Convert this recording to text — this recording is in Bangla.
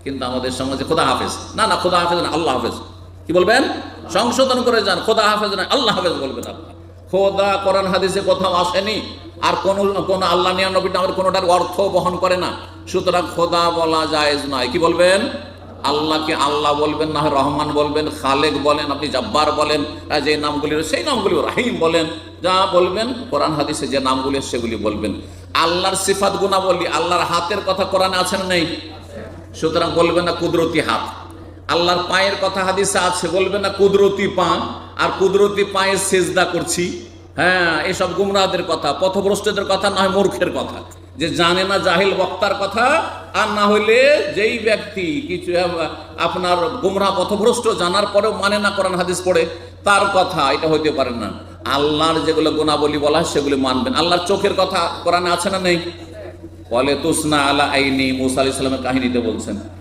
কিন্তু আমাদের সমাজে খোদা হাফেজ, না না খোদা হাফেজ না, আল্লাহ হাফেজ। কি বলবেন? সংশোধন করে যান, খোদা হাফেজ না আল্লাহ হাফেজ বলবেন আপনার। খোদা কোরআন হাদিসে কোথাও আসেনি, আর কোন আল্লাহ নিয়া নবী নামের কোনোটার অর্থ বহন করে না। সুতরাং খোদা বলা জায়েজ নয়। কি বলবেন? আল্লাহকে আল্লাহ বলবেন, না হয় রহমান বলবেন, খালেক বলেন, আপনি জব্বার বলেন, যে নামগুলি সেই নামগুলি, রাহিম বলেন, যা বলবেন কোরআন হাদিসে যে নামগুলি সেগুলি বলবেন। আল্লাহর সিফাত গুণাবলী, আল্লাহর হাতের কথা কোরআনে আছে না নেই? সুতরাং বলবেন না কুদরতি হাত। আল্লাহর পায়ের কথা হাদিসে আছে, বলবেন না কুদরতি পা, আর কুদরতি পায়ে সেজদা করছি। হ্যাঁ, এসব গুমরাহদের কথা, পথভ্রষ্টদের কথা, না হয় মূর্খের কথা, যে জানে না জাহিল বক্তার কথা, আর না হইলে যেই ব্যক্তি কিছু আপনার গুমরাহ পথভ্রষ্ট জানার পরেও মানে না কোরআন হাদিস পড়ে, তার কথা। এটা হইতে পারে না। আল্লাহর যেগুলো গুণাবলী বলা হয় সেগুলি মানবেন। আল্লাহর চোখের কথা কোরআনে আছে না নেই? বলে তুসনা আলা আইনি, মুসা আলাইহিস সালামের কাহিনীতে বলছেন।